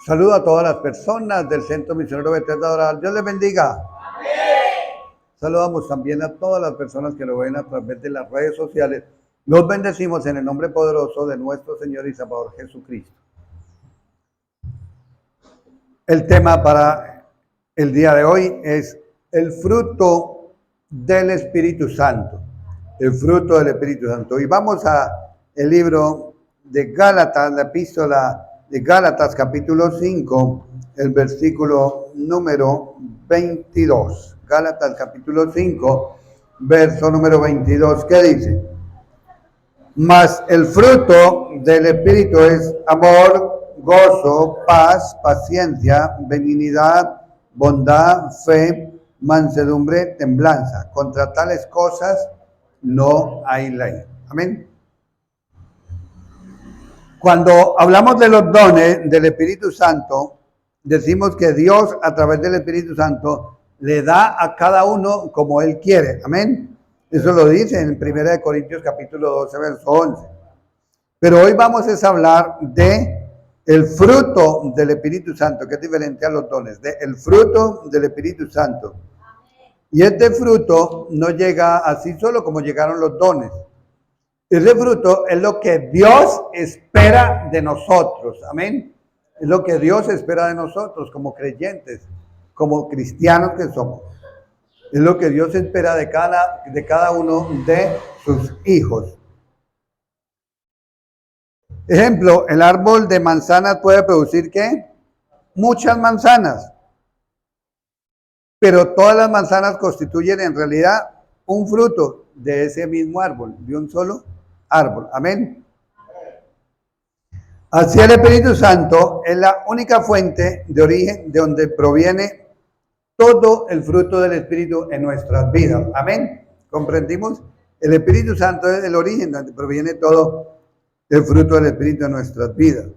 Saludo a todas las personas del Centro Misionero Betel de Adorar. Dios les bendiga. Amén. Saludamos también a todas las personas que lo ven a través de las redes sociales. Los bendecimos en el nombre poderoso de nuestro Señor y Salvador Jesucristo. El tema para el día de hoy es el fruto del Espíritu Santo. El fruto del Espíritu Santo. Y vamos a el libro de Gálatas, la epístola de Gálatas, capítulo 5, el versículo número 22. Gálatas, capítulo 5, verso número 22, ¿qué dice? Mas el fruto del Espíritu es amor, gozo, paz, paciencia, benignidad, bondad, fe, mansedumbre, templanza. Contra tales cosas no hay ley. Amén. Cuando hablamos de los dones del Espíritu Santo, decimos que Dios a través del Espíritu Santo le da a cada uno como Él quiere. Amén. Eso lo dice en 1 Corintios capítulo 12, verso 11. Pero hoy vamos a hablar de el fruto del Espíritu Santo, que es diferente a los dones, el fruto del Espíritu Santo. Y este fruto no llega así solo como llegaron los dones. Ese fruto es lo que Dios espera de nosotros. Amén. Es lo que Dios espera de nosotros como creyentes, como cristianos que somos. Es lo que Dios espera de cada uno de sus hijos. Ejemplo, el árbol de manzanas puede producir ¿qué? Muchas manzanas. Pero todas las manzanas constituyen en realidad un fruto de ese mismo árbol, de un solo árbol. Amén. Así el Espíritu Santo es la única fuente de origen de donde proviene todo el fruto del Espíritu en nuestras vidas. Amén. ¿Comprendimos? El Espíritu Santo es el origen donde proviene todo el fruto del Espíritu en nuestras vidas.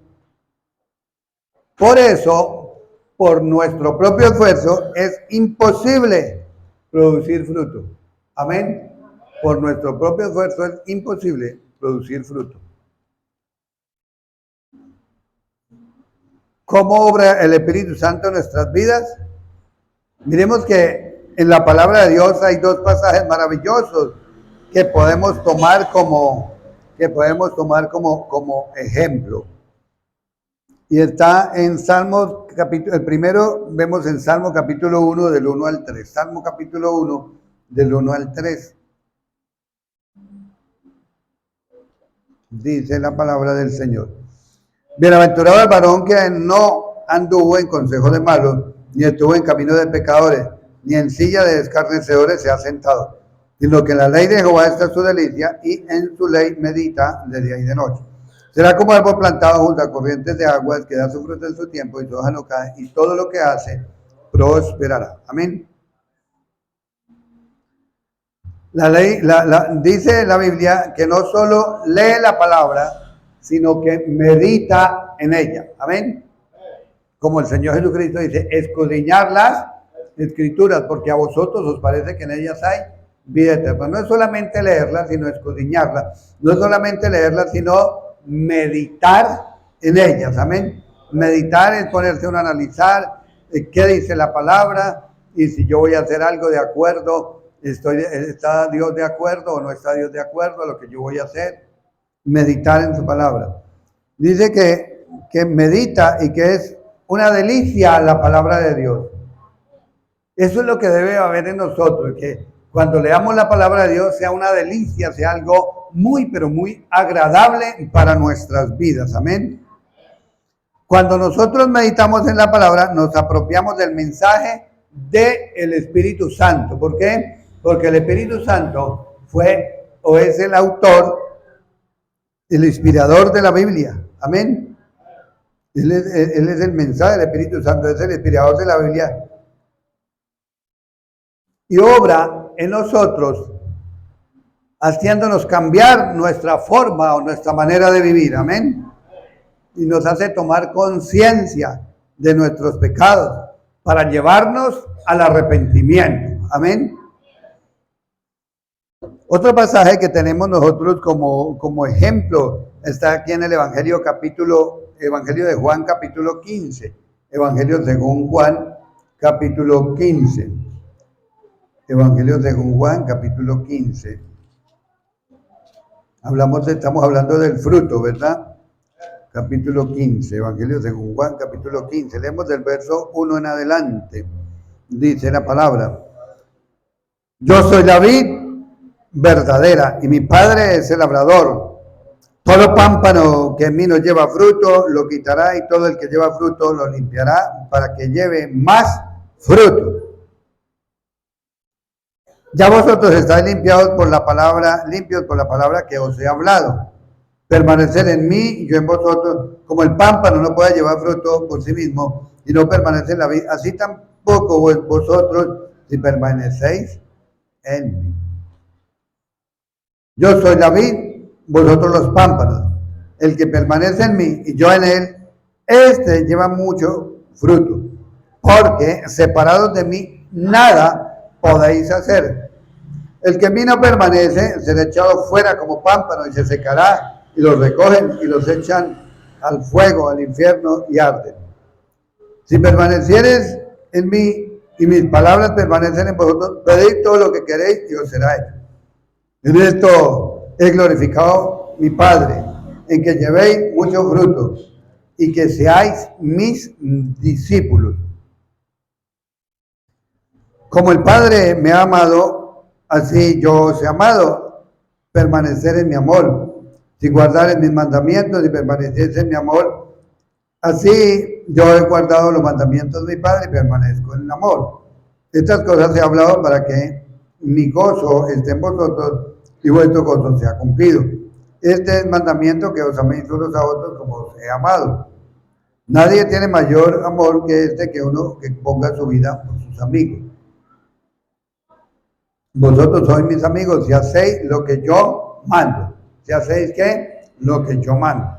Por eso, por nuestro propio esfuerzo, es imposible producir fruto. Amén. Por nuestro propio esfuerzo es imposible producir fruto. ¿Cómo obra el Espíritu Santo en nuestras vidas? Miremos que en la palabra de Dios hay dos pasajes maravillosos que podemos tomar como ejemplo. Y está en Salmos, el primero vemos en Salmo capítulo 1 del 1 al 3. Salmo capítulo 1 del 1 al 3. Dice la palabra del Señor. Bienaventurado el varón que no anduvo en consejo de malos, ni estuvo en camino de pecadores, ni en silla de escarnecedores se ha sentado, sino que en la ley de Jehová está su delicia, y en su ley medita de día y de noche. Será como árbol plantado junto a corrientes de aguas, que da su fruto en su tiempo, y su hoja no cae, y todo lo que hace prosperará. Amén. La ley, dice la Biblia que no solo lee la palabra, sino que medita en ella. Amén. Como el Señor Jesucristo dice, escudriñar las Escrituras, porque a vosotros os parece que en ellas hay vida eterna. No es solamente leerlas, sino escudriñarlas. No es solamente leerlas, sino meditar en ellas. Amén. Meditar es ponerse a analizar qué dice la palabra, y si yo voy a hacer algo de acuerdo, ¿está Dios de acuerdo o no está Dios de acuerdo a lo que yo voy a hacer? Meditar en su palabra. Dice que medita y que es una delicia la palabra de Dios. Eso es lo que debe haber en nosotros, que cuando leamos la palabra de Dios sea una delicia, sea algo muy, pero muy agradable para nuestras vidas. Amén. Cuando nosotros meditamos en la palabra, nos apropiamos del mensaje del Espíritu Santo. ¿Por qué? Porque el Espíritu Santo fue o es el autor, el inspirador de la Biblia. Amén. Él es el mensaje del Espíritu Santo, es el inspirador de la Biblia. Y obra en nosotros, haciéndonos cambiar nuestra forma o nuestra manera de vivir. Amén. Y nos hace tomar conciencia de nuestros pecados para llevarnos al arrepentimiento. Amén. Otro pasaje que tenemos nosotros como ejemplo está aquí en el Evangelio capítulo Evangelio de Juan capítulo 15. Evangelio según Juan capítulo 15. Evangelio según Juan capítulo 15. Estamos hablando del fruto, ¿verdad? Capítulo 15, Evangelio según Juan capítulo 15. Leemos del verso 1 en adelante. Dice la palabra: yo soy la vid verdadera y mi padre es el labrador. Todo pámpano que en mí no lleva fruto lo quitará, y todo el que lleva fruto lo limpiará para que lleve más fruto. Ya vosotros estáis limpios por la palabra que os he hablado. Permanecer en mí y yo en vosotros, como el pámpano no puede llevar fruto por sí mismo y no permanece en la vid, así tampoco vosotros si permanecéis en mí. Yo soy la vid, vosotros los pámpanos. El que permanece en mí y yo en él, este lleva mucho fruto, porque separados de mí nada podéis hacer. El que en mí no permanece será echado fuera como pámpano y se secará, y los recogen y los echan al fuego, al infierno, y arden. Si permanecieres en mí y mis palabras permanecen en vosotros, pedid todo lo que queréis y os será hecho. En esto he glorificado mi Padre, en que llevéis muchos frutos y que seáis mis discípulos. Como el Padre me ha amado, así yo os he amado. Permanecer en mi amor. Si guardares mis mandamientos y permanecieres en mi amor, así yo he guardado los mandamientos de mi Padre y permanezco en el amor. Estas cosas he hablado para que mi gozo esté en vosotros y vuestro gozo sea cumplido. Este es el mandamiento, que os améis unos a otros como os he amado. Nadie tiene mayor amor que este, que uno que ponga su vida por sus amigos. Vosotros sois mis amigos si hacéis lo que yo mando. Si hacéis ¿qué? Lo que yo mando.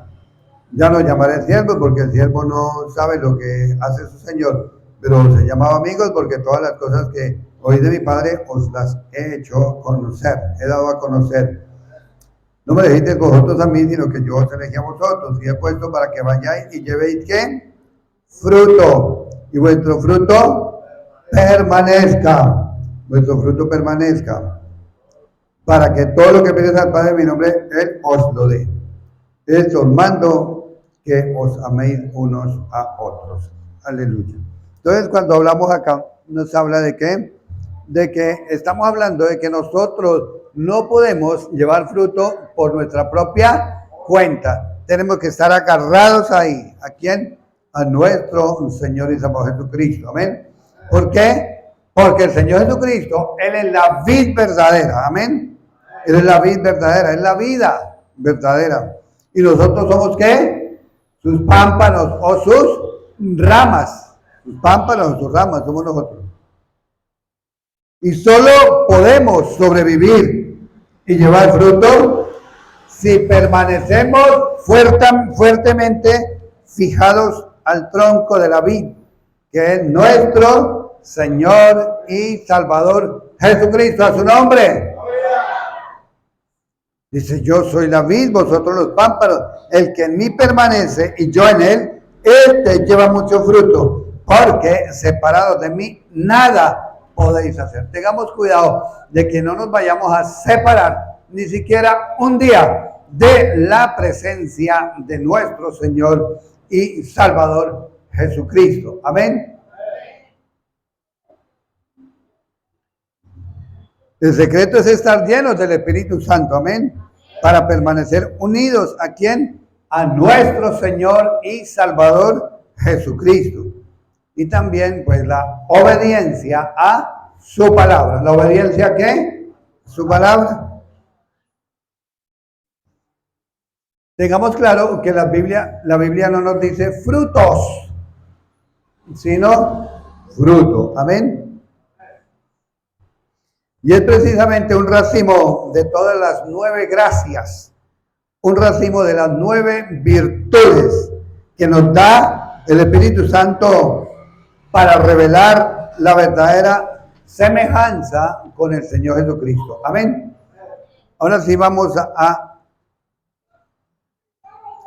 Ya no llamaré siervos, porque el siervo no sabe lo que hace su señor, pero os he llamado amigos, porque todas las cosas que oí de mi Padre os las he hecho conocer, he dado a conocer. No me dejisteis vosotros a mí, sino que yo os elegí a vosotros, y he puesto para que vayáis y llevéis ¿qué? Fruto, y vuestro fruto permanezca. Vuestro fruto permanezca, para que todo lo que pides al Padre en mi nombre, Él os lo dé. Esto os mando, que os améis unos a otros. Aleluya. Entonces, cuando hablamos acá, nos habla de qué? De que estamos hablando de que nosotros no podemos llevar fruto por nuestra propia cuenta. Tenemos que estar agarrados ahí. ¿A quién? A nuestro Señor y Salvador Jesucristo. Amén. ¿Por qué? Porque el Señor Jesucristo, Él es la vid verdadera. Amén. Él es la vid verdadera, es la vida verdadera. ¿Y nosotros somos qué? Sus pámpanos o sus ramas. Sus pámpanos o sus ramas somos nosotros. Y solo podemos sobrevivir y llevar fruto si permanecemos fuertemente fijados al tronco de la vid, que es nuestro Señor y Salvador Jesucristo. A su nombre. Dice: yo soy la vid, vosotros los pámpanos. El que en mí permanece y yo en él, este lleva mucho fruto, porque separados de mí nada podéis hacer. Tengamos cuidado de que no nos vayamos a separar ni siquiera un día de la presencia de nuestro Señor y Salvador Jesucristo. Amén. El secreto es estar llenos del Espíritu Santo, amén, para permanecer unidos ¿a quién? A nuestro Señor y Salvador Jesucristo. Y también, pues, la obediencia a su palabra. ¿La obediencia a qué? Su palabra. Tengamos claro que la Biblia no nos dice frutos, sino fruto, amén. Y es precisamente un racimo de todas las 9 gracias, un racimo de las 9 virtudes que nos da el Espíritu Santo para revelar la verdadera semejanza con el Señor Jesucristo. Amén. Ahora sí vamos a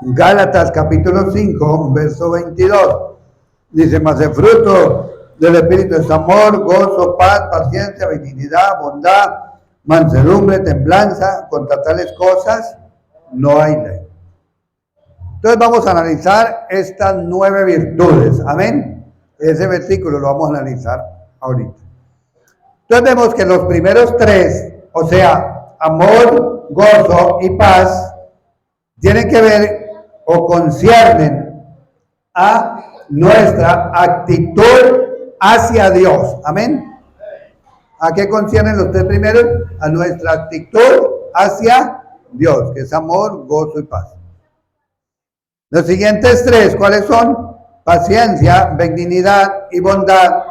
Gálatas capítulo 5, verso 22. Dice, mas el fruto del Espíritu es amor, gozo, paz, paciencia, benignidad, bondad, mansedumbre, templanza. Contra tales cosas no hay ley. Entonces vamos a analizar estas 9 virtudes. Amén. Ese versículo lo vamos a analizar ahorita. Entonces vemos que los primeros 3, o sea, amor, gozo y paz, tienen que ver o conciernen a nuestra actitud hacia Dios. Amén. ¿A qué conciernen los 3 primeros? A nuestra actitud hacia Dios, que es amor, gozo y paz. Los siguientes 3, ¿cuáles son? Paciencia, benignidad y bondad.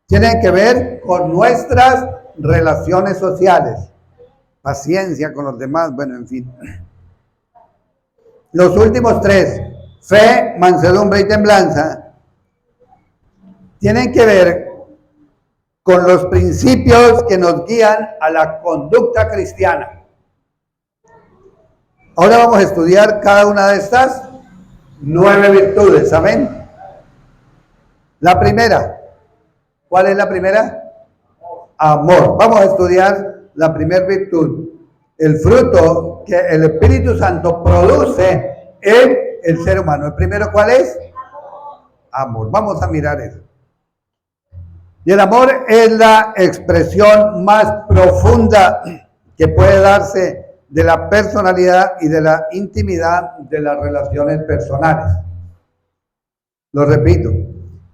Tienen que ver con nuestras relaciones sociales. Paciencia con los demás, bueno, en fin. Los últimos 3, fe, mansedumbre y templanza, tienen que ver con los principios que nos guían a la conducta cristiana. Ahora vamos a estudiar cada una de estas 9 virtudes. Amén. La primera, ¿cuál es la primera? Amor. Vamos a estudiar la primera virtud, el fruto que el Espíritu Santo produce en el ser humano. El primero, ¿cuál es? Amor. Vamos a mirar eso. Y el amor es la expresión más profunda que puede darse de la personalidad y de la intimidad de las relaciones personales. Lo repito,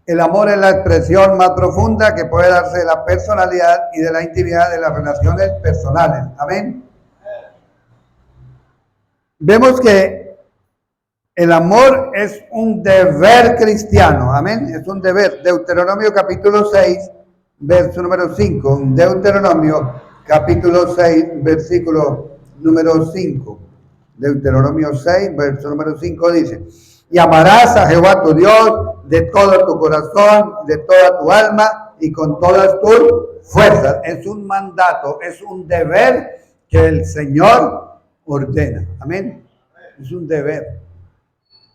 el amor es la expresión más profunda que puede darse de la personalidad y de la intimidad de las relaciones personales. Amén. Vemos que el amor es un deber cristiano. Amén. Es un deber. Deuteronomio capítulo 6, verso número 5. Deuteronomio capítulo 6, versículo número 5. Deuteronomio 6, verso número 5 dice: y amarás a Jehová tu Dios de todo tu corazón, de toda tu alma y con todas tus fuerzas. Es un mandato, es un deber que el Señor ordena. Amén. Es un deber.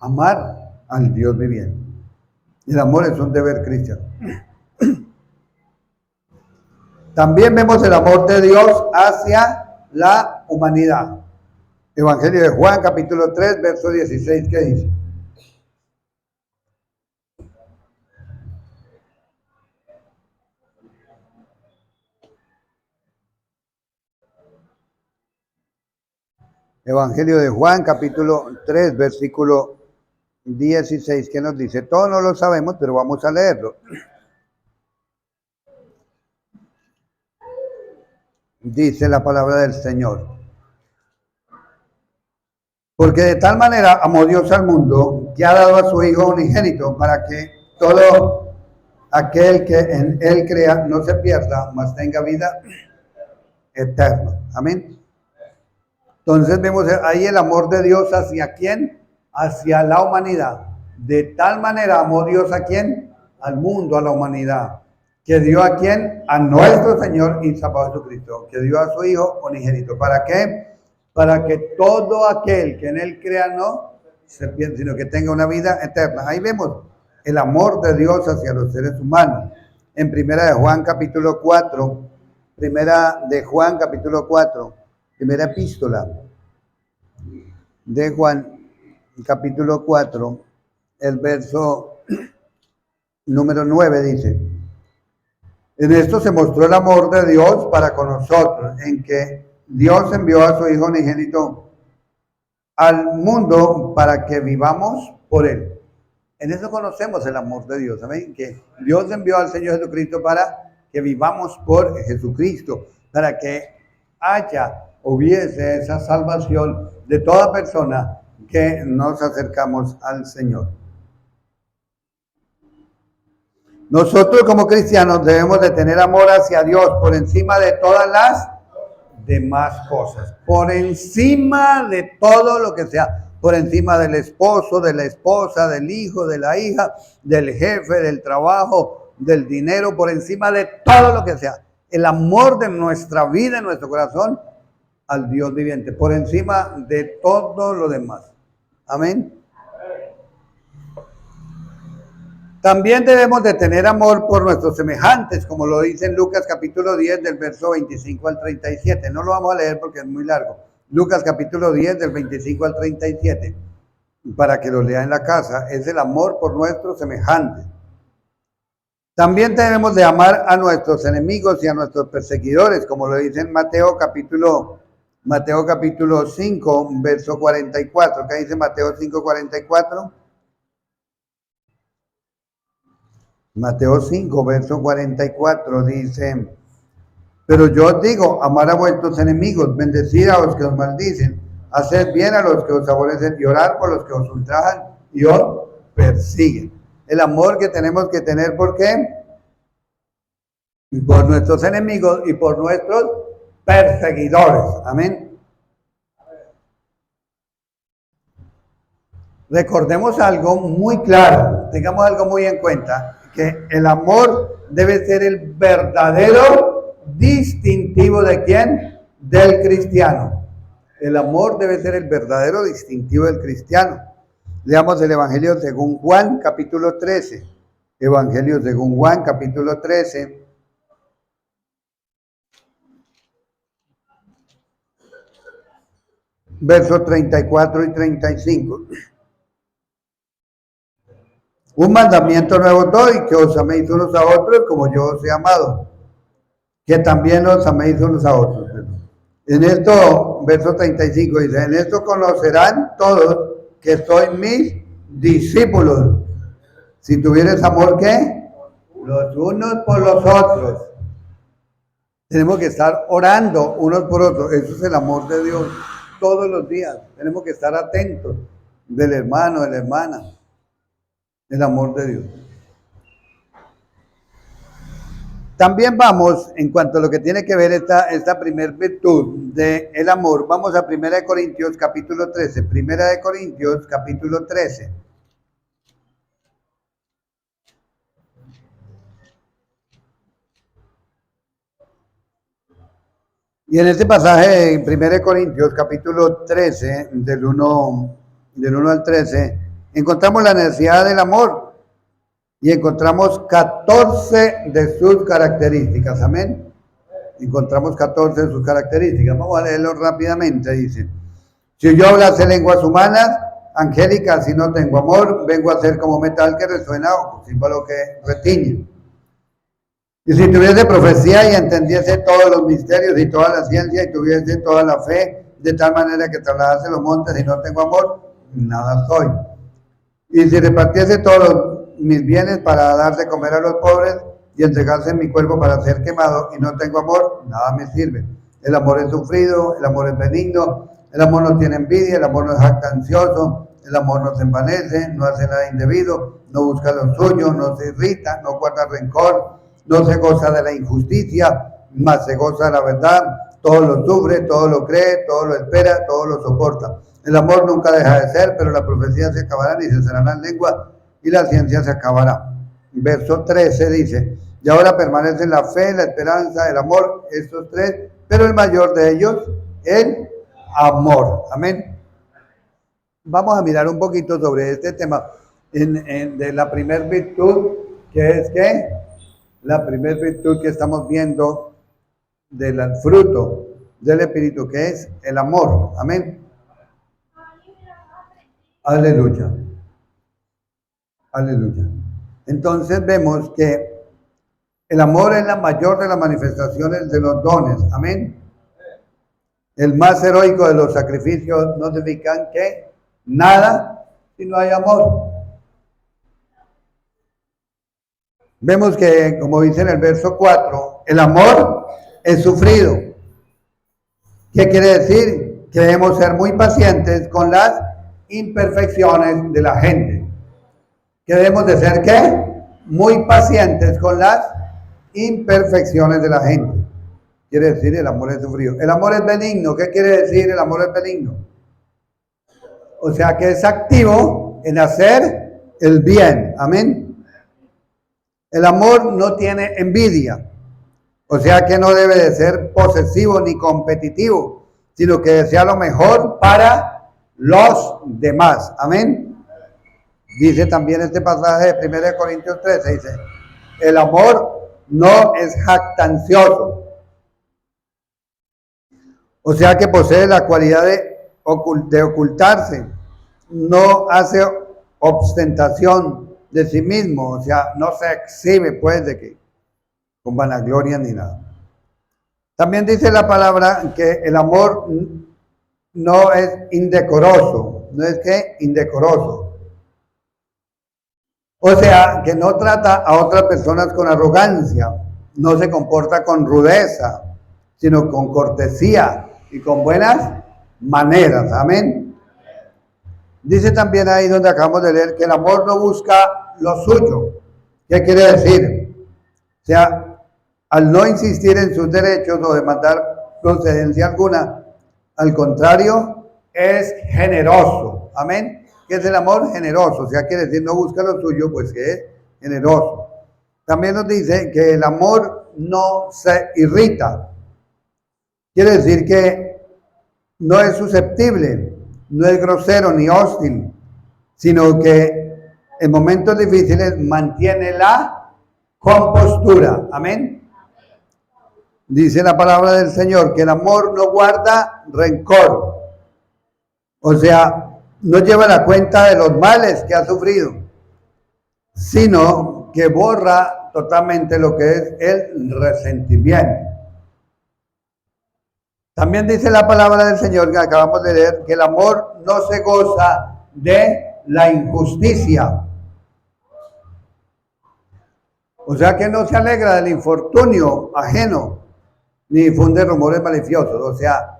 Amar al Dios viviente. El amor es un deber cristiano. También vemos el amor de Dios hacia la humanidad. Evangelio de Juan, capítulo 3, verso 16, ¿qué dice? Evangelio de Juan, capítulo 3, versículo 16, ¿qué nos dice? Todos no lo sabemos, pero vamos a leerlo. Dice la palabra del Señor: porque de tal manera amó Dios al mundo, que ha dado a su Hijo unigénito, para que todo aquel que en Él crea no se pierda, mas tenga vida eterna. Amén. Entonces vemos ahí el amor de Dios hacia quién, hacia la humanidad. De tal manera amó Dios a quién, al mundo, a la humanidad, que dio a quién, a nuestro Señor y Salvador Jesucristo, que dio a su Hijo unigénito. ¿Para qué? Para que todo aquel que en Él crea no se pierda, sino que tenga una vida eterna. Ahí vemos el amor de Dios hacia los seres humanos. En primera de Juan capítulo 4, primera epístola de Juan capítulo 4, el verso número 9 dice: en esto se mostró el amor de Dios para con nosotros, en que Dios envió a su Hijo unigénito al mundo para que vivamos por Él. En eso conocemos el amor de Dios, ¿saben? Que Dios envió al Señor Jesucristo para que vivamos por Jesucristo, para que hubiese esa salvación de toda persona que nos acercamos al Señor. Nosotros como cristianos debemos de tener amor hacia Dios por encima de todas las demás cosas, por encima de todo lo que sea, por encima del esposo, de la esposa, del hijo, de la hija, del jefe, del trabajo, del dinero, por encima de todo lo que sea. El amor de nuestra vida, en nuestro corazón, al Dios viviente, por encima de todo lo demás. Amén. También debemos de tener amor por nuestros semejantes, como lo dice en Lucas capítulo 10 del verso 25 al 37. No lo vamos a leer porque es muy largo. Lucas capítulo 10 del 25 al 37, para que lo lea en la casa, es el amor por nuestros semejantes. También debemos de amar a nuestros enemigos y a nuestros perseguidores, como lo dice en Mateo capítulo 5, verso 44. ¿Qué dice Mateo 5, 44? Mateo 5, verso 44 dice: pero yo os digo, amar a vuestros enemigos, bendecid a los que os maldicen, haced bien a los que os aborrecen y orar por los que os ultrajan y os persiguen. El amor que tenemos que tener, ¿por qué? Por nuestros enemigos y por nuestros perseguidores. Amén. Recordemos algo muy claro, tengamos algo muy en cuenta, que el amor debe ser el verdadero distintivo ¿de quién? Del cristiano. El amor debe ser el verdadero distintivo del cristiano. Leamos el Evangelio según Juan, capítulo 13. Evangelio según Juan, capítulo 13. Versos 34 y 35. Un mandamiento nuevo doy, que os améis unos a otros como yo os he amado, que también os améis unos a otros. En esto, verso 35 dice: en esto conocerán todos que sois mis discípulos, si tuvieres amor, ¿qué? Los unos por los otros. Tenemos que estar orando unos por otros. Eso es el amor de Dios todos los días. Tenemos que estar atentos del hermano, de la hermana. El amor de Dios. También vamos, en cuanto a lo que tiene que ver esta primer virtud del amor, vamos a 1 Corintios capítulo 13. 1 Corintios capítulo 13. Y en este pasaje, en 1 Corintios capítulo 13, del 1 al 13, encontramos la necesidad del amor y encontramos 14 de sus características. Amén. Encontramos 14 de sus características. Vamos a leerlo rápidamente. Dice: si yo hablase lenguas humanas, angélicas, si no tengo amor, vengo a ser como metal que resuena o símbolo que retiñe. Y si tuviese profecía y entendiese todos los misterios y toda la ciencia y tuviese toda la fe, de tal manera que trasladase los montes y no tengo amor, nada soy. Y si repartiese todos mis bienes para dar de comer a los pobres y entregase mi cuerpo para ser quemado y no tengo amor, nada me sirve. El amor es sufrido, el amor es benigno, el amor no tiene envidia, el amor no es jactancioso, el amor no se envanece, no hace nada indebido, no busca lo suyo, no se irrita, no guarda rencor, no se goza de la injusticia, mas se goza de la verdad. Todo lo sufre, todo lo cree, todo lo espera, todo lo soporta. El amor nunca deja de ser, pero la profecía se acabará y se cerrarán las lenguas y la ciencia se acabará. Verso 13 dice: y ahora permanecen la fe, la esperanza, el amor, estos tres, pero el mayor de ellos, el amor. Amén. Vamos a mirar un poquito sobre este tema de la primer virtud, que es que la primera virtud que estamos viendo del fruto del Espíritu, que es el amor. Amén. Aleluya. Aleluya. Entonces vemos que el amor es la mayor de las manifestaciones de los dones. Amén. El más heroico de los sacrificios no significan que nada si no hay amor. Vemos que, como dice en el verso 4, el amor es sufrido. ¿Qué quiere decir? Que debemos ser muy pacientes con las imperfecciones de la gente. ¿Que debemos de ser qué? Muy pacientes con las imperfecciones de la gente. Quiere decir, el amor es sufrido. El amor es benigno. ¿Qué quiere decir el amor es benigno? O sea, que es activo en hacer el bien. Amén. El amor no tiene envidia, o sea que no debe de ser posesivo ni competitivo, sino que desea lo mejor para los demás. Amén. Dice también este pasaje de 1 Corintios 13, dice, el amor no es jactancioso. O sea que posee la cualidad de ocultarse, no hace ostentación de sí mismo, o sea, no se exhibe pues de que con vanagloria ni nada. También dice la palabra que el amor no es indecoroso, no es que indecoroso. O sea, que no trata a otras personas con arrogancia, no se comporta con rudeza, sino con cortesía y con buenas maneras. Amén. Dice también ahí donde acabamos de leer que el amor no busca lo suyo. ¿Qué quiere decir? O sea, al no insistir en sus derechos o demandar procedencia alguna, al contrario, es generoso. Amén. ¿Qué es el amor? Generoso. O sea, quiere decir no busca lo suyo, pues que es generoso. También nos dice que el amor no se irrita. Quiere decir que no es susceptible, no es grosero ni hostil, sino que en momentos difíciles mantiene la compostura. Amén. Dice la palabra del Señor que el amor no guarda rencor. O sea, no lleva la cuenta de los males que ha sufrido, sino que borra totalmente lo que es el resentimiento. También dice la palabra del Señor que acabamos de leer que el amor no se goza de la injusticia. O sea que no se alegra del infortunio ajeno, ni difunde rumores maliciosos. O sea,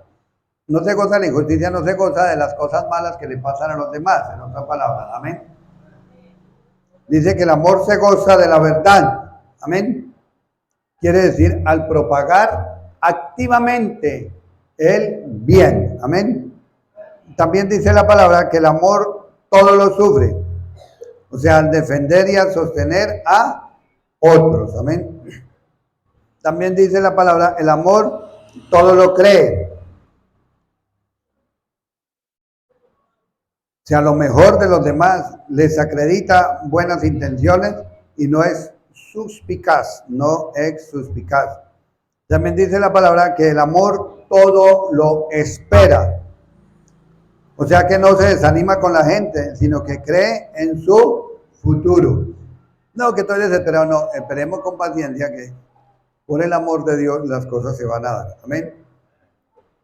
no se goza de la injusticia, no se goza de las cosas malas que le pasan a los demás, en otras palabras. Amén. Dice que el amor se goza de la verdad. Amén. Quiere decir al propagar activamente el bien. Amén. También dice la palabra que el amor todo lo sufre. O sea, al defender y al sostener a otros. Amén. También dice la palabra, el amor todo lo cree. O sea, lo mejor de los demás, les acredita buenas intenciones y no es suspicaz, no es suspicaz. También dice la palabra que el amor todo lo espera. O sea que no se desanima con la gente, sino que cree en su futuro. No, que estoy desesperado, no, esperemos con paciencia que por el amor de Dios las cosas se van a dar. Amén.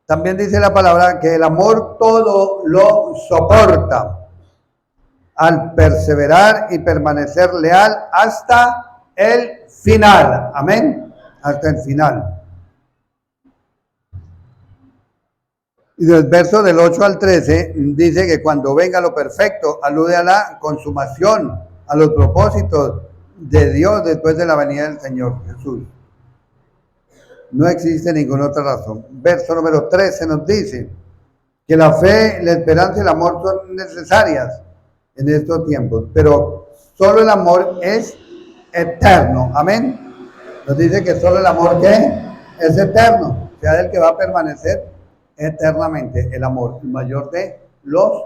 También dice la palabra que el amor todo lo soporta al perseverar y permanecer leal hasta el final. Amén. Hasta el final. Y del verso del 8 al 13 dice que cuando venga lo perfecto, alude a la consumación, a los propósitos de Dios después de la venida del Señor Jesús. No existe ninguna otra razón. Verso número 13 nos dice que la fe, la esperanza y el amor son necesarias en estos tiempos, pero solo el amor es eterno. Amén. Nos dice que solo el amor que es eterno, o sea, del que va a permanecer eternamente. El amor, el mayor de los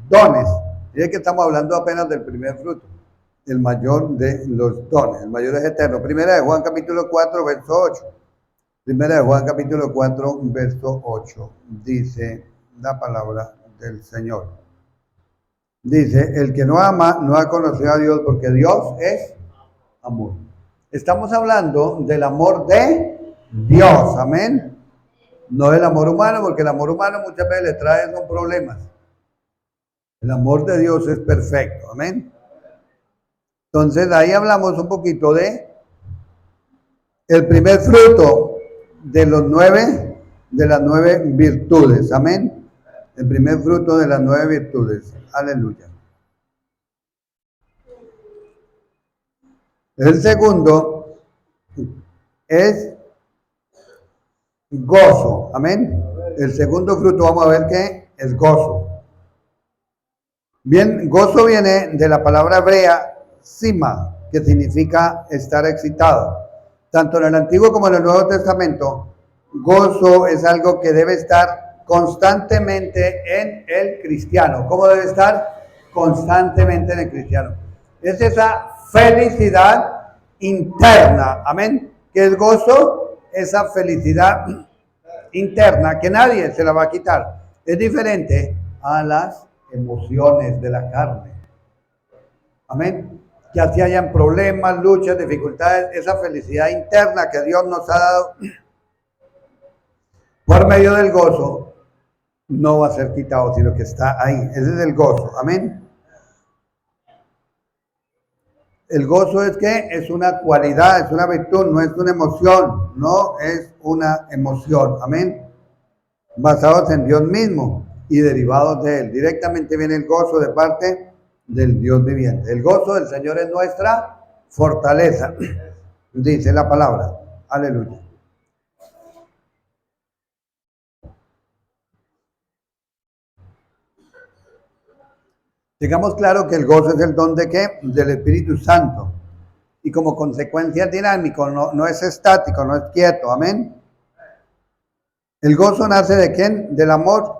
dones. Dice que estamos hablando apenas del primer fruto, el mayor de los dones. El mayor es eterno. Primera de Juan capítulo 4, verso 8. Primera de Juan capítulo 4, verso 8, dice la palabra del Señor. Dice, el que no ama no ha conocido a Dios porque Dios es amor. Estamos hablando del amor de Dios, amén. No del amor humano, porque el amor humano muchas veces le trae son problemas. El amor de Dios es perfecto, amén. Entonces ahí hablamos un poquito de el primer fruto de las 9 virtudes, amén. El primer fruto de las 9 virtudes, aleluya. El segundo es gozo, amén. El segundo fruto vamos a ver que es gozo. Bien, gozo viene de la palabra hebrea sima, que significa estar excitado. Tanto en el Antiguo como en el Nuevo Testamento, gozo es algo que debe estar constantemente en el cristiano. ¿Cómo debe estar? Constantemente en el cristiano. Es esa felicidad interna, amén, que es gozo, esa felicidad interna que nadie se la va a quitar. Es diferente a las emociones de la carne. Amén. Que así hayan problemas, luchas, dificultades, esa felicidad interna que Dios nos ha dado por medio del gozo, no va a ser quitado, sino que está ahí. Ese es el gozo. Amén. El gozo es que es una cualidad, es una virtud, no es una emoción, no es una emoción. Amén. Basados en Dios mismo y derivados de Él. Directamente viene el gozo de parte del Dios viviente. El gozo del Señor es nuestra fortaleza, dice la palabra. Aleluya. Tengamos claro que el gozo es el don de ¿qué? Del Espíritu Santo. Y como consecuencia es dinámico, no es estático, no es quieto. Amén. El gozo nace de ¿quién? Del amor.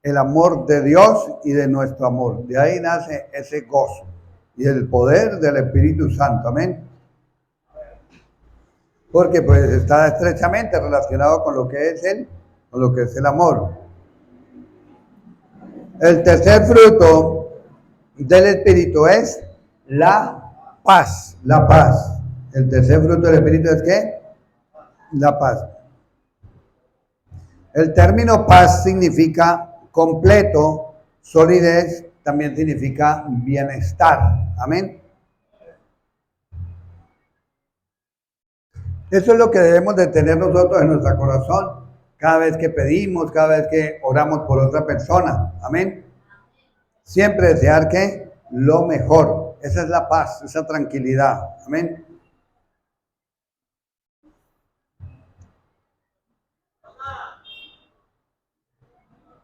El amor de Dios y de nuestro amor. De ahí nace ese gozo. Y el poder del Espíritu Santo. Amén. Porque pues está estrechamente relacionado con lo que es el amor. El tercer fruto del Espíritu es la paz. La paz. El tercer fruto del Espíritu es ¿qué? La paz. El término paz significa completo, solidez, también significa bienestar. Amén. Eso es lo que debemos de tener nosotros en nuestro corazón cada vez que pedimos, cada vez que oramos por otra persona. Amén. Siempre desear que lo mejor. Esa es la paz, esa tranquilidad. Amén.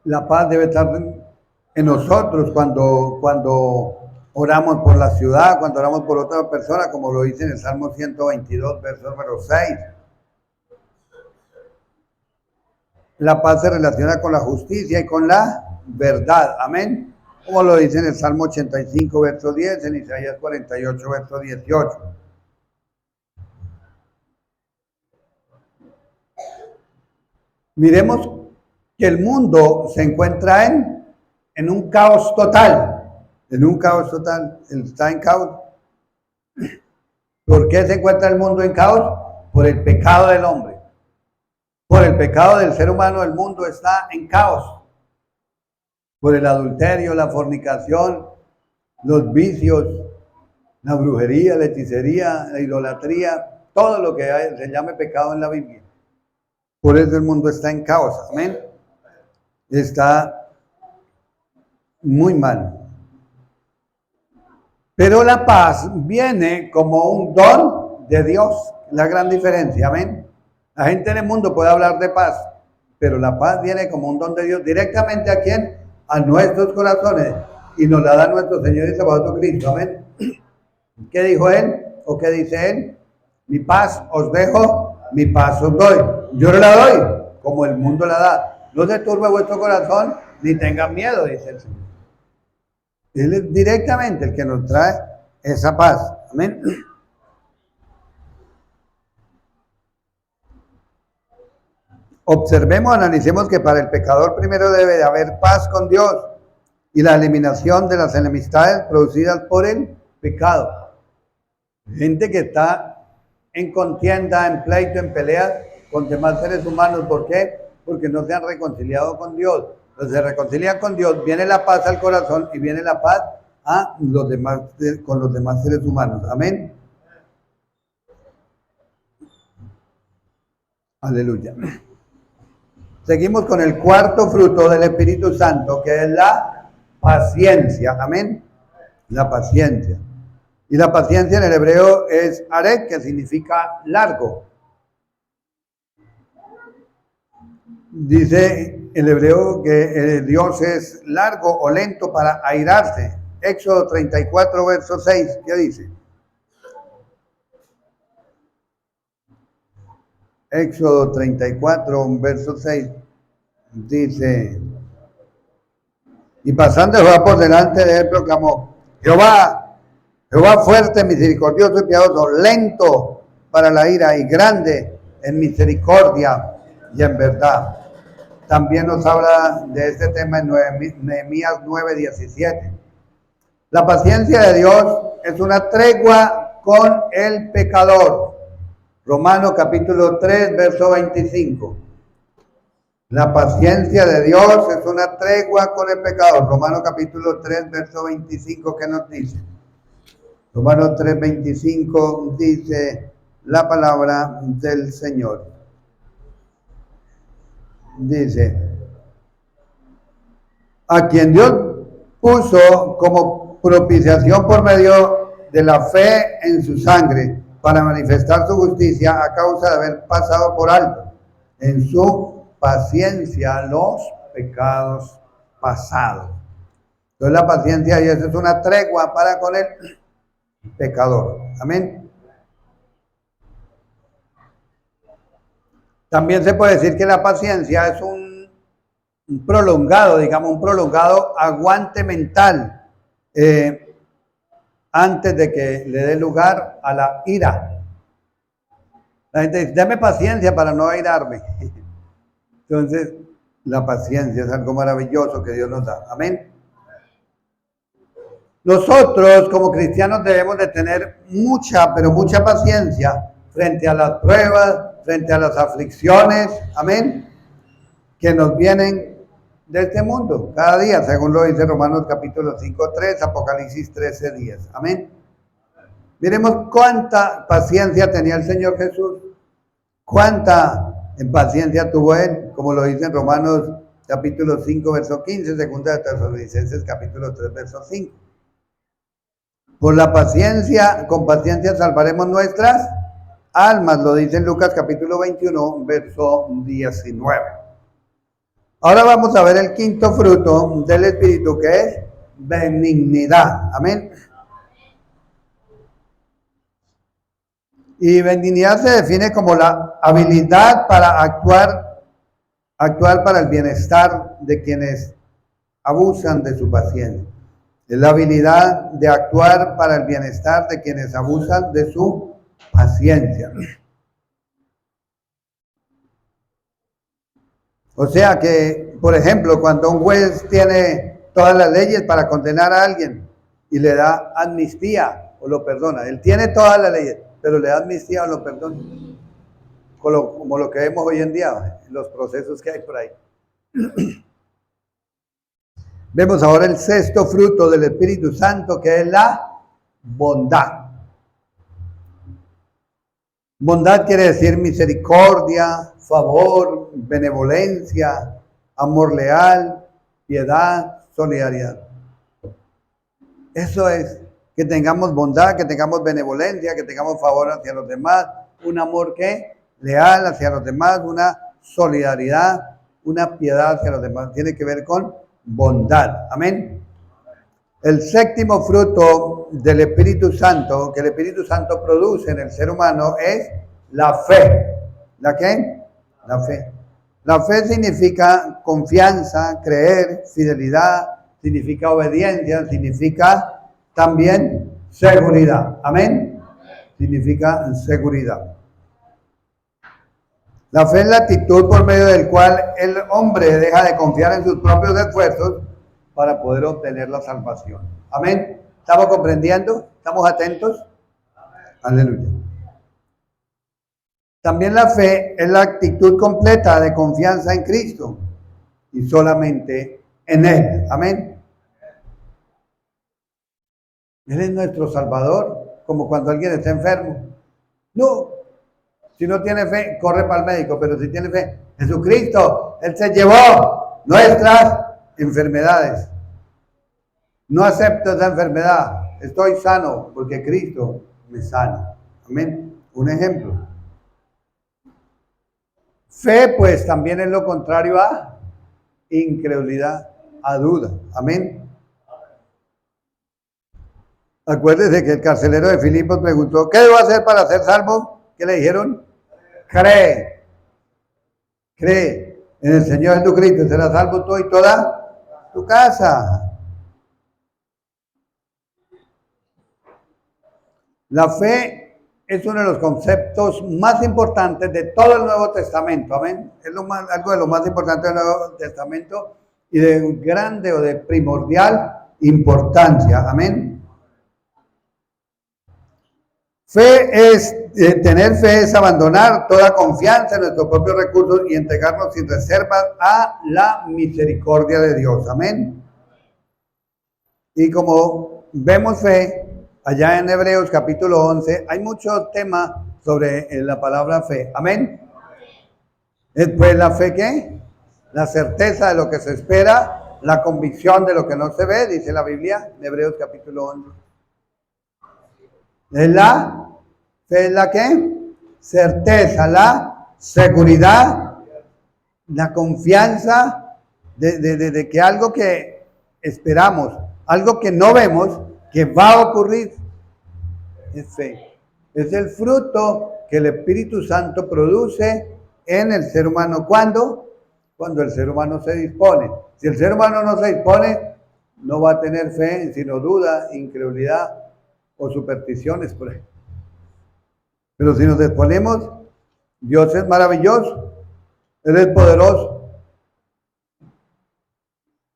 La paz debe estar en nosotros cuando oramos por la ciudad, cuando oramos por otra persona, como lo dice en el Salmo 122, verso número 6. La paz se relaciona con la justicia y con la verdad. Amén. Como lo dice en el Salmo 85, verso 10, en Isaías 48, verso 18. Miremos que el mundo se encuentra en un caos total. En un caos total. Está en caos. ¿Por qué se encuentra el mundo en caos? Por el pecado del hombre. Por el pecado del ser humano, el mundo está en caos. Por el adulterio, la fornicación, los vicios, la brujería, la hechicería, la idolatría, todo lo que se llame pecado en la Biblia. Por eso el mundo está en caos. Amén. Está muy mal. Pero la paz viene como un don de Dios. La gran diferencia. Amén. La gente en el mundo puede hablar de paz, pero la paz viene como un don de Dios directamente a quién, a nuestros corazones, y nos la da nuestro Señor y Salvador Cristo. Amén. ¿Qué dijo Él? ¿O qué dice Él? Mi paz os dejo, mi paz os doy. Yo no la doy como el mundo la da. No se turbe vuestro corazón, ni tengan miedo, dice el Señor. Él es directamente el que nos trae esa paz. Amén. Observemos, analicemos que para el pecador primero debe de haber paz con Dios y la eliminación de las enemistades producidas por el pecado. Gente que está en contienda, en pleito, en pelea con demás seres humanos. ¿Por qué? Porque no se han reconciliado con Dios. Entonces se reconcilian con Dios, viene la paz al corazón y viene la paz a los demás, con los demás seres humanos. Amén. Aleluya. Seguimos con el cuarto fruto del Espíritu Santo, que es la paciencia. Amén. La paciencia. Y la paciencia en el hebreo es arek, que significa largo. Dice el hebreo que Dios es largo o lento para airarse. Éxodo 34, verso 6. ¿Qué dice? Éxodo 34, verso 6. dice, y pasando Jehová por delante de él proclamó, Jehová, Jehová fuerte, misericordioso y piadoso, lento para la ira y grande en misericordia y en verdad. También nos habla de este tema en Nehemías 9:17. La paciencia de Dios es una tregua con el pecador. Romanos capítulo 3, verso 25. La paciencia de Dios es una tregua con el pecador. Romanos capítulo 3, verso 25, ¿qué nos dice? Romanos 3, 25 dice la palabra del Señor. Dice, a quien Dios puso como propiciación por medio de la fe en su sangre para manifestar su justicia a causa de haber pasado por alto en su paciencia los pecados pasados. Entonces la paciencia de Dios es una tregua para con el pecador. Amén. También se puede decir que la paciencia es un prolongado, digamos, un prolongado aguante mental antes de que le dé lugar a la ira. La gente dice, dame paciencia para no airarme. Entonces, la paciencia es algo maravilloso que Dios nos da. Amén. Nosotros como cristianos debemos de tener mucha, pero mucha paciencia frente a las pruebas, frente a las aflicciones, amén, que nos vienen de este mundo cada día, según lo dice Romanos capítulo 5:3, Apocalipsis 13:10, amén. Miremos cuánta paciencia tenía el Señor Jesús, cuánta paciencia tuvo Él, como lo dice en Romanos capítulo 5, verso 15, segunda de Tesalonicenses capítulo 3, verso 5. Por la paciencia, con paciencia salvaremos nuestras almas, lo dice en Lucas capítulo 21, verso 19. Ahora vamos a ver el quinto fruto del Espíritu, que es benignidad. Amén. Y benignidad se define como la habilidad para actuar para el bienestar de quienes abusan de su paciencia. Es la habilidad de actuar para el bienestar de quienes abusan de su paciencia. O sea que, por ejemplo, cuando un juez tiene todas las leyes para condenar a alguien y le da amnistía o lo perdona, él tiene todas las leyes, pero le da amnistía o lo perdona, como lo que vemos hoy en día, los procesos que hay por ahí. Vemos ahora el sexto fruto del Espíritu Santo, que es la bondad. Bondad quiere decir misericordia, favor, benevolencia, amor leal, piedad, solidaridad. Eso es, que tengamos bondad, que tengamos benevolencia, que tengamos favor hacia los demás, un amor que leal hacia los demás, una solidaridad, una piedad hacia los demás. Tiene que ver con bondad. Amén. El séptimo fruto del Espíritu Santo, que el Espíritu Santo produce en el ser humano, es la fe. ¿La qué? La fe. La fe significa confianza, creer, fidelidad, significa obediencia, significa también seguridad. Amén. Significa seguridad. La fe es la actitud por medio del cual el hombre deja de confiar en sus propios esfuerzos para poder obtener la salvación. Amén. ¿Estamos comprendiendo? ¿Estamos atentos? Aleluya. También la fe es la actitud completa de confianza en Cristo y solamente en Él. Amén. Él es nuestro Salvador, como cuando alguien está enfermo. No, si no tiene fe, corre para el médico, pero si tiene fe, Jesucristo, Él se llevó nuestras enfermedades. No acepto esa enfermedad, estoy sano porque Cristo me sana. Amén. Un ejemplo. Fe, pues, también es lo contrario a incredulidad, a duda. Amén. Acuérdese que el carcelero de Filipos preguntó, ¿qué debo hacer para ser salvo? ¿Qué le dijeron? Cree. Cree. en el Señor Jesucristo serás salvo tú y toda tu casa. La fe es uno de los conceptos más importantes de todo el Nuevo Testamento, amén. Es algo de lo más importante del Nuevo Testamento y de grande o de primordial importancia, amén. Tener fe es abandonar toda confianza en nuestros propios recursos y entregarnos sin reservas a la misericordia de Dios, amén. Y como vemos fe, allá en Hebreos capítulo 11, hay mucho tema sobre la palabra fe, amén. Pues la fe, ¿qué? La certeza de lo que se espera, la convicción de lo que no se ve, dice la Biblia, en Hebreos capítulo 11. Es la fe, es la ¿qué? Certeza, la seguridad, la confianza de que algo que esperamos, algo que no vemos, que va a ocurrir, es fe. Es el fruto que el Espíritu Santo produce en el ser humano. ¿Cuándo? Cuando el ser humano se dispone. Si el ser humano no se dispone, no va a tener fe, sino duda, incredulidad o supersticiones, por ejemplo. Pero si nos disponemos, Dios es maravilloso, Él es poderoso.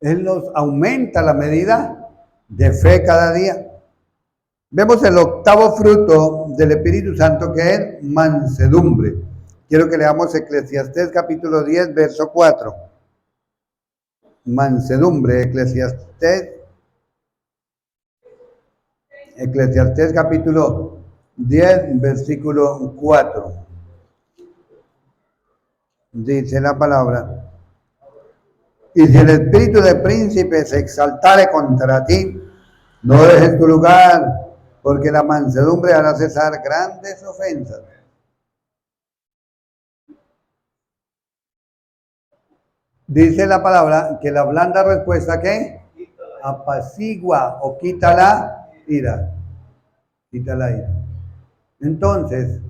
Él nos aumenta la medida de fe cada día. Vemos el octavo fruto del Espíritu Santo, que es mansedumbre. Quiero que leamos Eclesiastés capítulo 10, verso 4. Mansedumbre, Eclesiastés capítulo 10, versículo 4. Dice la palabra: y si el espíritu de príncipe se exaltare contra ti, no dejes tu lugar, porque la mansedumbre hará cesar grandes ofensas. Dice la palabra que la blanda respuesta, ¿qué? Apacigua o quita la ira. Quita la ira. Entonces,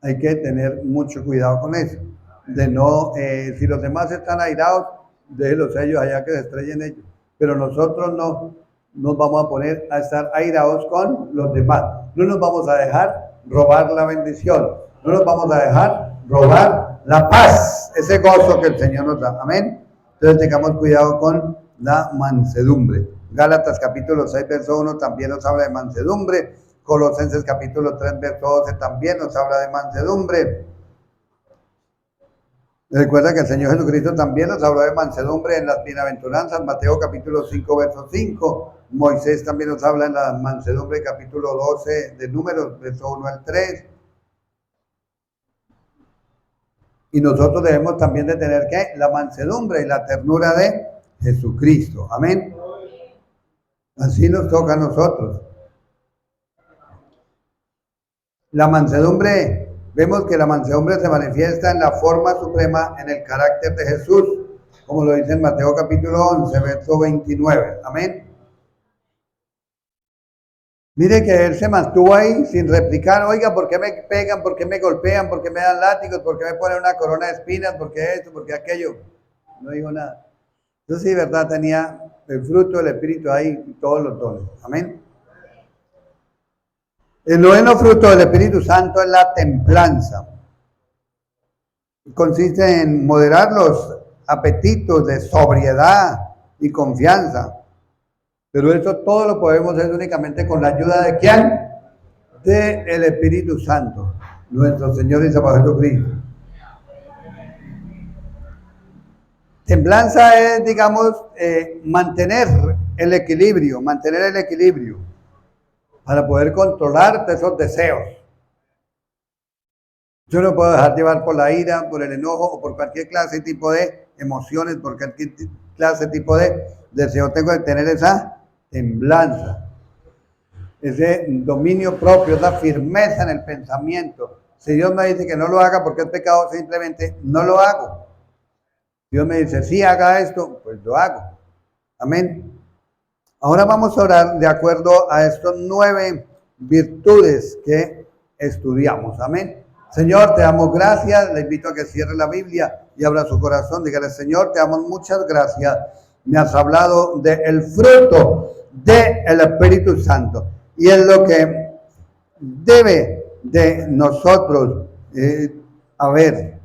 hay que tener mucho cuidado con eso. De no, si los demás están airados, déjenlos ellos allá que se estrellen ellos. Pero nosotros no nos vamos a poner a estar airados con los demás. No nos vamos a dejar robar la bendición. No nos vamos a dejar robar la paz, ese gozo que el Señor nos da. Amén. Entonces tengamos cuidado con la mansedumbre. Gálatas capítulo 6, verso 1 también nos habla de mansedumbre. Colosenses capítulo 3, verso 12 también nos habla de mansedumbre. Recuerda que el Señor Jesucristo también nos habló de mansedumbre en las bienaventuranzas, Mateo capítulo 5, verso 5. Moisés también nos habla en la mansedumbre capítulo 12 de Números, verso 1 al 3. Y nosotros debemos también de tener ¿qué? La mansedumbre y la ternura de Jesucristo. Amén. Así nos toca a nosotros. La mansedumbre, vemos que la mansedumbre se manifiesta en la forma suprema, en el carácter de Jesús, como lo dice en Mateo capítulo 11, verso 29. Amén. Mire que él se mantuvo ahí sin replicar: oiga, ¿por qué me pegan? ¿Por qué me golpean? ¿Por qué me dan látigos? ¿Por qué me ponen una corona de espinas? ¿Por qué esto? ¿Por qué aquello? No dijo nada. Entonces sí, verdad, tenía el fruto del Espíritu ahí, todos los dones. Amén. El noveno fruto del Espíritu Santo es la templanza. Consiste en moderar los apetitos de sobriedad y confianza. Pero eso todo lo podemos hacer únicamente con la ayuda ¿de quién? Del Espíritu Santo, nuestro Señor y Salvador Jesucristo. Templanza es, digamos, mantener el equilibrio para poder controlar esos deseos. Yo no puedo dejar llevar por la ira, por el enojo o por cualquier clase de tipo de emociones, por cualquier clase de tipo de deseo. Tengo que tener esa templanza, ese dominio propio, esa firmeza en el pensamiento. Si Dios me dice que no lo haga porque es pecado, simplemente no lo hago. Dios me dice, sí, haga esto, pues lo hago. Amén. Ahora vamos a orar de acuerdo a estos 9 virtudes que estudiamos. Amén. Señor, te damos gracias. Le invito a que cierre la Biblia y abra su corazón. Dígale, Señor, te damos muchas gracias. Me has hablado del fruto del Espíritu Santo. Y es lo que debe de nosotros haber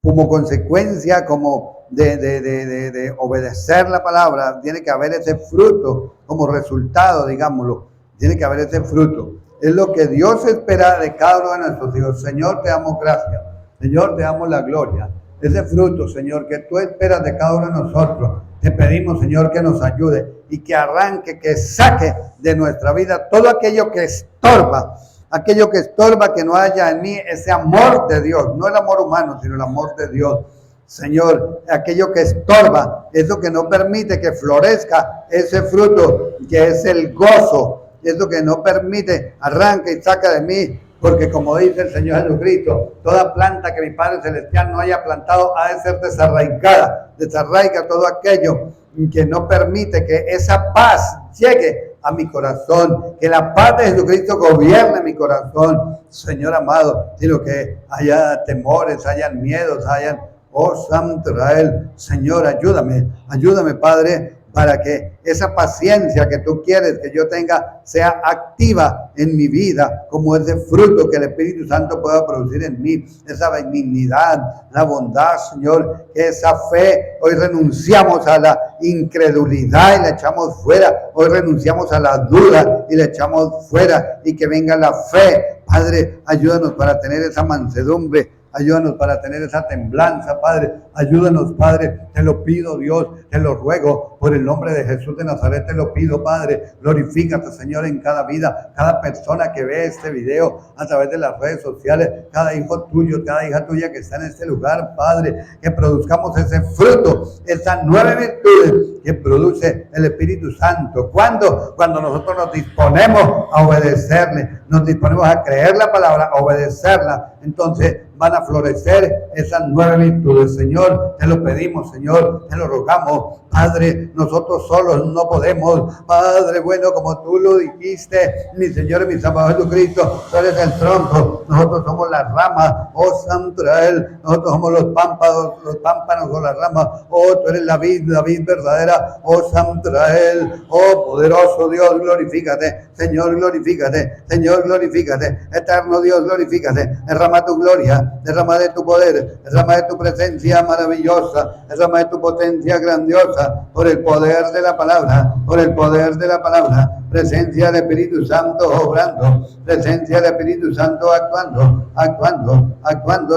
como consecuencia, como de obedecer la palabra. Tiene que haber ese fruto como resultado, digámoslo. Tiene que haber ese fruto. Es lo que Dios espera de cada uno de nuestros hijos. Señor, te damos gracias. Señor, te damos la gloria. Ese fruto, Señor, que tú esperas de cada uno de nosotros. Te pedimos, Señor, que nos ayude y que arranque, que saque de nuestra vida todo aquello que estorba. Aquello que estorba, que no haya en mí ese amor de Dios. No el amor humano, sino el amor de Dios. Señor, aquello que estorba, eso que no permite que florezca ese fruto, que es el gozo. Eso que no permite, arranca y saca de mí, porque como dice el Señor Jesucristo, toda planta que mi Padre Celestial no haya plantado ha de ser desarraigada. Desarraiga todo aquello que no permite que esa paz llegue a mi corazón, que la paz de Jesucristo gobierne mi corazón, Señor amado, sino que haya temores, hayan miedos, hayan, oh Santo Israel, Señor, ayúdame Padre, para que esa paciencia que tú quieres que yo tenga sea activa en mi vida, como ese fruto que el Espíritu Santo pueda producir en mí, esa benignidad, la bondad, Señor, que esa fe, hoy renunciamos a la incredulidad y la echamos fuera, hoy renunciamos a la duda y la echamos fuera, y que venga la fe. Padre, ayúdanos para tener esa mansedumbre, ayúdanos para tener esa temblanza, Padre. Ayúdanos, Padre. Te lo pido, Dios. Te lo ruego. Por el nombre de Jesús de Nazaret te lo pido, Padre. Glorifícate, Señor, en cada vida. Cada persona que ve este video a través de las redes sociales. Cada hijo tuyo, cada hija tuya que está en este lugar, Padre. Que produzcamos ese fruto, esas 9 virtudes que produce el Espíritu Santo. ¿Cuándo? Cuando nosotros nos disponemos a obedecerle. Nos disponemos a creer la palabra, a obedecerla. Entonces van a florecer esas 9 virtudes. Señor, te lo pedimos, Señor, te lo rogamos. Padre, nosotros solos no podemos. Padre bueno, como tú lo dijiste, mi Señor y mi Salvador Jesucristo, tú eres el tronco, nosotros somos las ramas, oh Santo Israel, nosotros somos los pámpanos o las ramas, oh tú eres la vid verdadera, oh Santo Israel, oh poderoso Dios, glorifícate, Señor, glorifícate, Señor, glorifícate, eterno Dios, glorifícate, derrama tu gloria, derrama de tu poder, derrama de tu presencia maravillosa, derrama de tu potencia grandiosa, por el poder de la palabra, por el poder de la palabra, presencia del Espíritu Santo obrando, presencia del Espíritu Santo actuando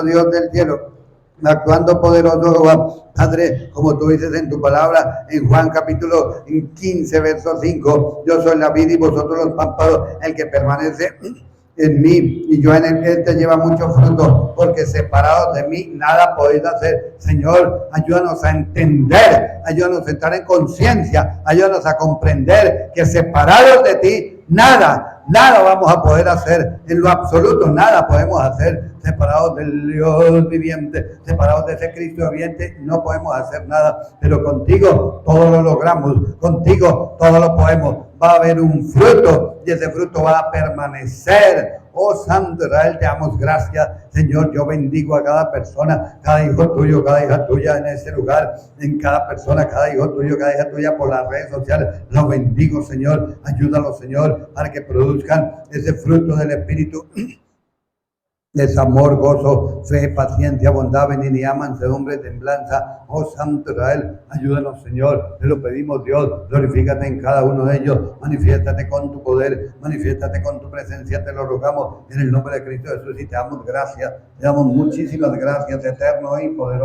Dios del cielo, actuando poderoso Jehová. Padre, como tú dices en tu palabra, en Juan capítulo 15, verso 5, yo soy la vid y vosotros los pámpanos, el que permanece en mí y yo en él te lleva mucho fruto, porque separados de mí nada podéis hacer. Señor, ayúdanos a entender, ayúdanos a entrar en conciencia, ayúdanos a comprender que separados de ti nada vamos a poder hacer, en lo absoluto nada podemos hacer. Separados del Dios viviente, separados de ese Cristo viviente, no podemos hacer nada, pero contigo todo lo logramos, contigo todo lo podemos. Va a haber un fruto y ese fruto va a permanecer. Oh Santo Israel, te damos gracias, Señor. Yo bendigo a cada persona, cada hijo tuyo, cada hija tuya en ese lugar, en cada persona, cada hijo tuyo, cada hija tuya por las redes sociales. Los bendigo, Señor. Ayúdalos, Señor, para que produzcan ese fruto del Espíritu. Es amor, gozo, fe, paciencia, bondad, benignidad, mansedumbre, templanza. Oh Santo Israel, ayúdanos, Señor. Te lo pedimos, Dios. Glorifícate en cada uno de ellos. Manifiéstate con tu poder, manifiéstate con tu presencia. Te lo rogamos en el nombre de Cristo Jesús y te damos gracias. Te damos muchísimas gracias, eterno y poderoso.